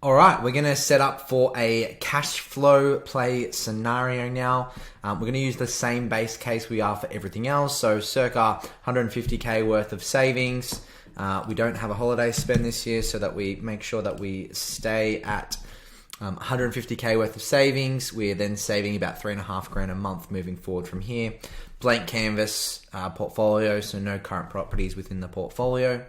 All right, we're going to set up for a cash flow play scenario now. We're going to use the same base case we are for everything else. So circa 150K worth of savings. We don't have a holiday spend this year, so that we make sure that we stay at 150K worth of savings. We're then saving about $3,500 a month moving forward from here. Blank canvas portfolio, so no current properties within the portfolio.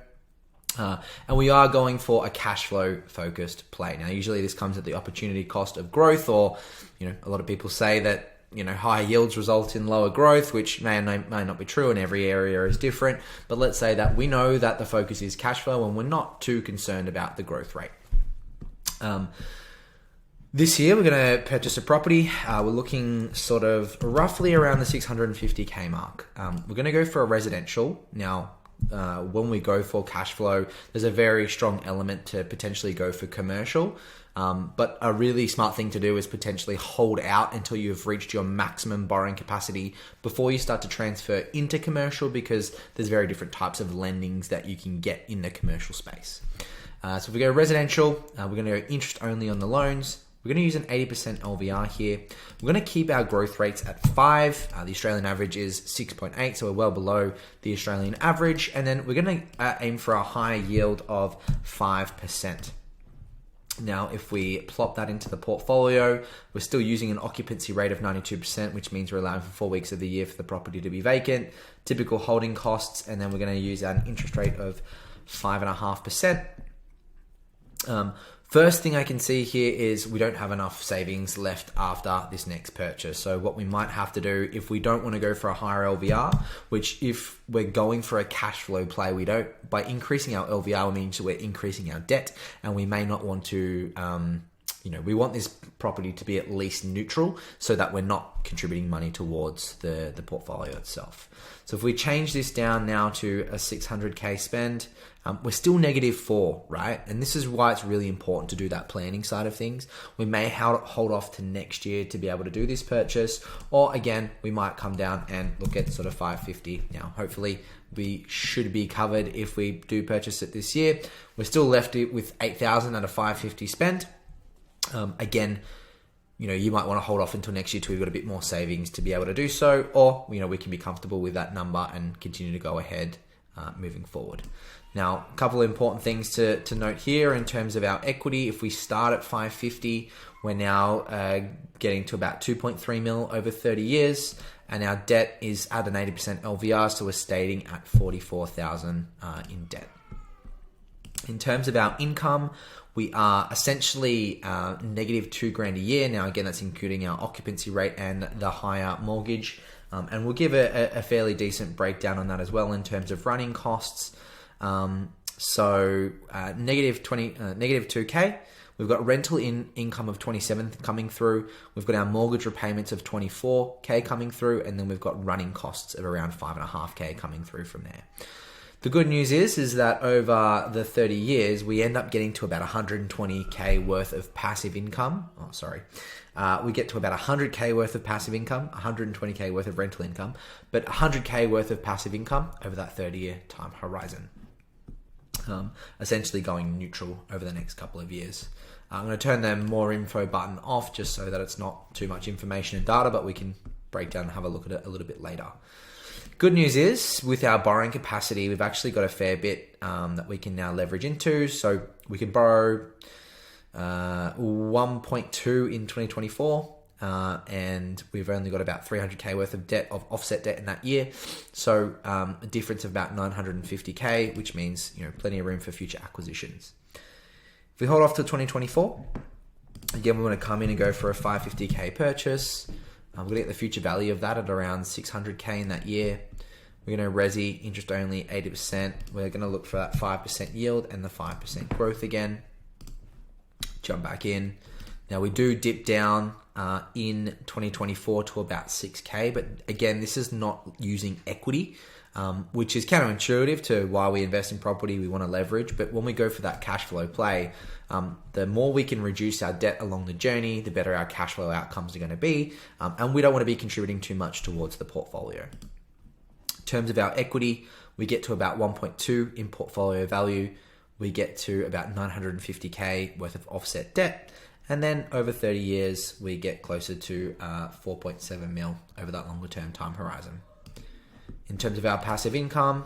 And we are going for a cash flow focused play. Now, usually this comes at the opportunity cost of growth, or, a lot of people say that, higher yields result in lower growth, which may not be true, and every area is different. But let's say that we know that the focus is cash flow and we're not too concerned about the growth rate. This year, we're going to purchase a property. We're looking sort of roughly around the 650K mark. We're going to go for a residential. Now, when we go for cash flow, there's a very strong element to potentially go for commercial. But a really smart thing to do is potentially hold out until you've reached your maximum borrowing capacity before you start to transfer into commercial, because there's very different types of lendings that you can get in the commercial space. So if we go residential, we're going to go interest only on the loans. We're going to use an 80% LVR here. We're going to keep our growth rates at 5. The Australian average is 6.8, so we're well below the Australian average. And then we're going to aim for a high yield of 5%. Now, if we plop that into the portfolio, we're still using an occupancy rate of 92%, which means we're allowing for 4 weeks of the year for the property to be vacant, typical holding costs, and then we're going to use an interest rate of 5.5%. First thing I can see here is we don't have enough savings left after this next purchase. So what we might have to do, if we don't want to go for a higher LVR, which if we're going for a cash flow play, we don't, by increasing our LVR, means we're increasing our debt, and we may not want to, we want this property to be at least neutral so that we're not contributing money towards the portfolio itself. So if we change this down now to a 600K spend, we're still -4, right? And this is why it's really important to do that planning side of things. We may hold off to next year to be able to do this purchase, or again, we might come down and look at sort of 550. Now, hopefully we should be covered if we do purchase it this year. We're still left with 8,000 at a 550 spend. Again, you might want to hold off until next year till we've got a bit more savings to be able to do so, or, we can be comfortable with that number and continue to go ahead moving forward. Now, a couple of important things to note here in terms of our equity. If we start at 550, we're now getting to about 2.3 mil over 30 years, and our debt is at an 80% LVR, so we're stating at 44,000 in debt. In terms of our income, we are essentially -$2,000 a year. Now, again, that's including our occupancy rate and the higher mortgage. And we'll give a fairly decent breakdown on that as well in terms of running costs. -2K. We've got rental income of 27 coming through. We've got our mortgage repayments of 24K coming through, and then we've got running costs of around 5.5K coming through from there. The good news is that over the 30 years, we end up getting to about 120K worth of passive income. We get to about 100K worth of passive income, 120K worth of rental income, but 100K worth of passive income over that 30-year time horizon. Essentially going neutral over the next couple of years. I'm going to turn the more info button off just so that it's not too much information and data, but we can break down and have a look at it a little bit later. Good news is, with our borrowing capacity, we've actually got a fair bit that we can now leverage into. So we can borrow 1.2 in 2024, and we've only got about 300K worth of debt, of offset debt in that year. So a difference of about 950K, which means plenty of room for future acquisitions. If we hold off to 2024, again, we want to come in and go for a 550K purchase. We're going to get the future value of that at around 600K in that year. We're going to resi interest only 80%. We're going to look for that 5% yield and the 5% growth again. Jump back in. Now we do dip down in 2024 to about 6K, but again, this is not using equity, which is counterintuitive to why we invest in property. We want to leverage, but when we go for that cash flow play, the more we can reduce our debt along the journey, the better our cash flow outcomes are going to be, and we don't want to be contributing too much towards the portfolio. In terms of our equity, we get to about 1.2 in portfolio value. we get to about 950K worth of offset debt. And then over 30 years, we get closer to 4.7 mil over that longer term time horizon. In terms of our passive income,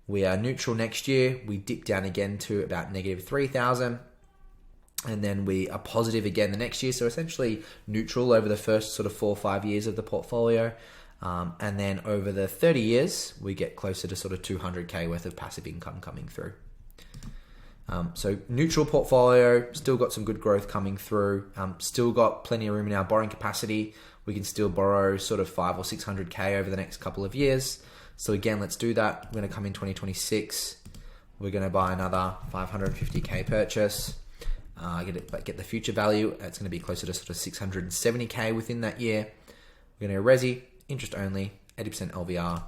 we are neutral next year. We dip down again to about negative 3,000. And then we are positive again the next year. So essentially neutral over the first sort of 4 or 5 years of the portfolio. And then over the 30 years, we get closer to sort of 200K worth of passive income coming through. So neutral portfolio, still got some good growth coming through. Still got plenty of room in our borrowing capacity. We can still borrow sort of 500 or 600K over the next couple of years. So again, let's do that. We're going to come in 2026. We're going to buy another 550K purchase. Get the future value. It's going to be closer to sort of 670K within that year. We're going to go resi, interest only, 80% LVR,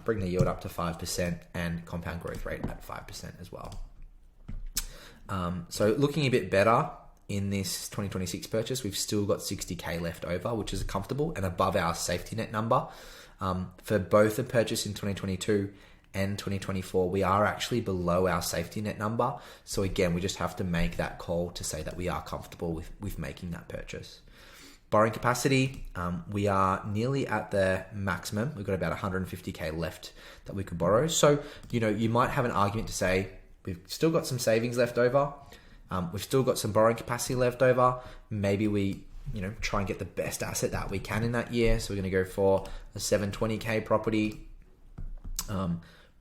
bring the yield up to 5% and compound growth rate at 5% as well. So looking a bit better in this 2026 purchase, we've still got 60K left over, which is comfortable and above our safety net number. For both the purchase in 2022 and 2024, we are actually below our safety net number. So again, we just have to make that call to say that we are comfortable with making that purchase. Borrowing capacity, we are nearly at the maximum. We've got about 150K left that we could borrow. So, you might have an argument to say, we've still got some savings left over. We've still got some borrowing capacity left over. Maybe we, try and get the best asset that we can in that year. So we're going to go for a 720K property.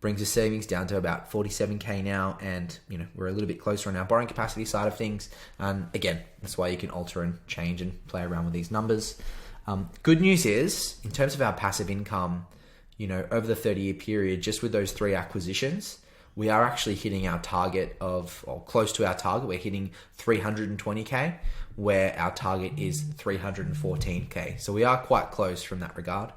Brings the savings down to about 47K now, and we're a little bit closer on our borrowing capacity side of things. And again, that's why you can alter and change and play around with these numbers. Good news is, in terms of our passive income, over the 30-year period, just with those 3 acquisitions, we are actually hitting our target or close to our target. We're hitting 320K, where our target is 314K. So we are quite close from that regard.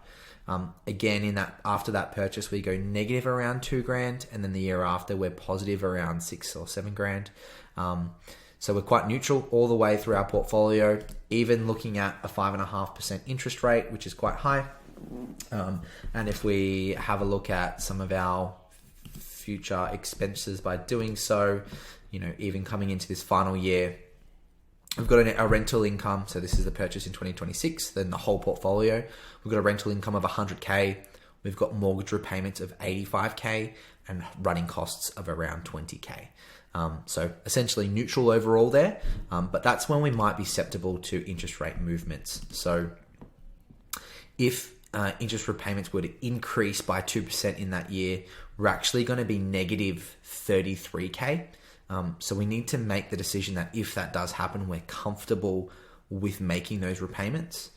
Again, after that purchase, we go negative around $2,000, and then the year after we're positive around $6,000 or $7,000. So we're quite neutral all the way through our portfolio, even looking at a 5.5% interest rate, which is quite high. And if we have a look at some of our future expenses by doing so, even coming into this final year, we've got a rental income. So this is the purchase in 2026, then the whole portfolio. We've got a rental income of 100K. We've got mortgage repayments of 85K and running costs of around 20K. So essentially neutral overall there. But that's when we might be susceptible to interest rate movements. So if interest repayments were to increase by 2% in that year, we're actually going to be negative 33K. So we need to make the decision that if that does happen, we're comfortable with making those repayments.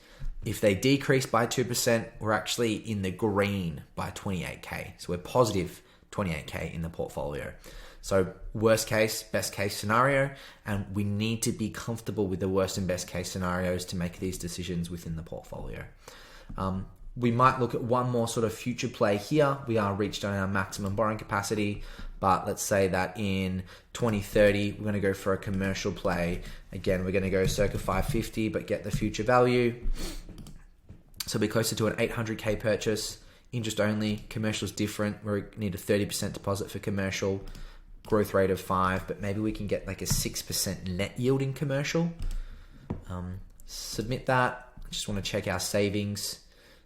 If they decrease by 2%, we're actually in the green by 28K. So we're positive 28K in the portfolio. So worst case, best case scenario, and we need to be comfortable with the worst and best case scenarios to make these decisions within the portfolio. We might look at one more sort of future play here. We are reached on our maximum borrowing capacity, but let's say that in 2030, we're going to go for a commercial play. Again, we're going to go circa 550, but get the future value. So be closer to an 800K purchase, interest only. Commercial is different. We need a 30% deposit for commercial, growth rate of 5, but maybe we can get like a 6% net yield in commercial. Submit that. Just want to check our savings.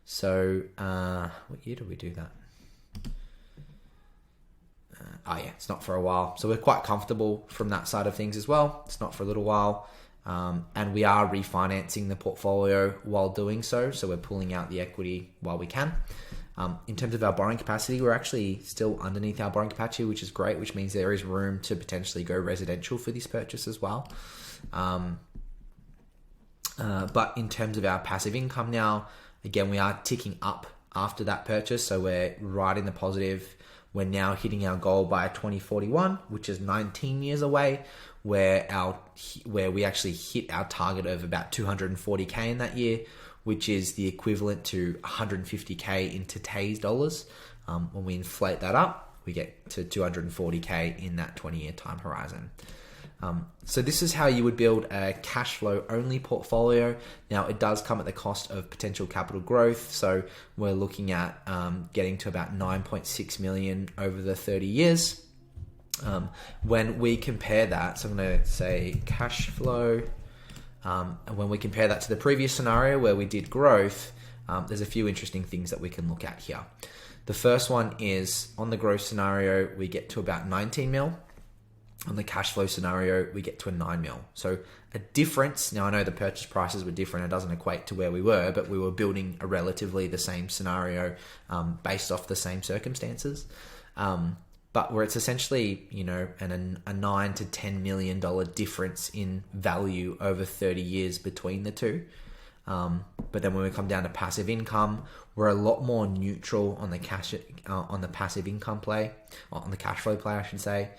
So what year did we do that? It's not for a while. So we're quite comfortable from that side of things as well. It's not for a little while. And we are refinancing the portfolio while doing so. So we're pulling out the equity while we can. In terms of our borrowing capacity, we're actually still underneath our borrowing capacity, which is great, which means there is room to potentially go residential for this purchase as well. But in terms of our passive income now, again, we are ticking up after that purchase. So we're right in the positive. We're now hitting our goal by 2041, which is 19 years away, where we actually hit our target of about 240K in that year, which is the equivalent to 150K in today's dollars. When we inflate that up, we get to 240K in that 20-year time horizon. So this is how you would build a cash flow only portfolio. Now it does come at the cost of potential capital growth. So we're looking at getting to about 9.6 million over the 30 years. When we compare that, so I'm going to say cash flow, and when we compare that to the previous scenario where we did growth, there's a few interesting things that we can look at here. The first one is on the growth scenario, we get to about 19 mil. On the cash flow scenario, we get to a 9 mil. So a difference. Now I know the purchase prices were different. It doesn't equate to where we were, but we were building a relatively the same scenario based off the same circumstances. But where it's essentially, a $9 to $10 million difference in value over 30 years between the two. But then when we come down to passive income, we're a lot more neutral on the passive income play, or on the cash flow play, I should say.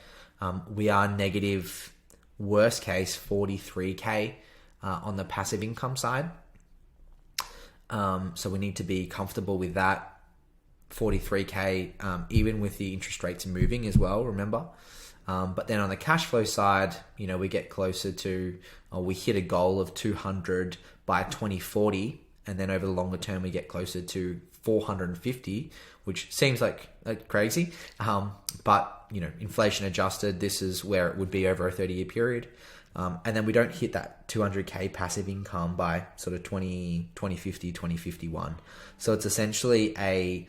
We are negative, worst case, 43K on the passive income side. So we need to be comfortable with that. 43K, even with the interest rates moving as well, remember. But then on the cash flow side, we get closer to, we hit a goal of 200 by 2040. And then over the longer term, we get closer to 450, which seems like crazy. But, inflation adjusted, this is where it would be over a 30-year period. And then we don't hit that 200K passive income by sort of 2050, 2051. So it's essentially a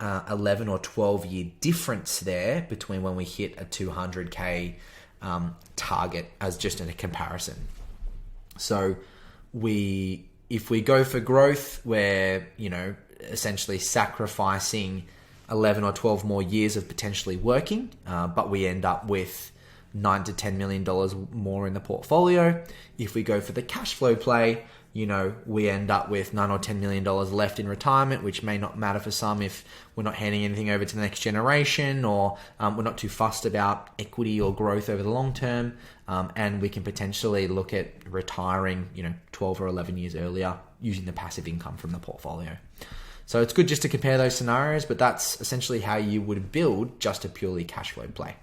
11 or 12 year difference there between when we hit a 200K target as just in a comparison. So if we go for growth, we're, essentially sacrificing 11 or 12 more years of potentially working, but we end up with $9 to $10 million more in the portfolio. If we go for the cash flow play, we end up with $9 or $10 million left in retirement, which may not matter for some if we're not handing anything over to the next generation, or we're not too fussed about equity or growth over the long term. And we can potentially look at retiring, 12 or 11 years earlier using the passive income from the portfolio. So it's good just to compare those scenarios, but that's essentially how you would build just a purely cash flow play.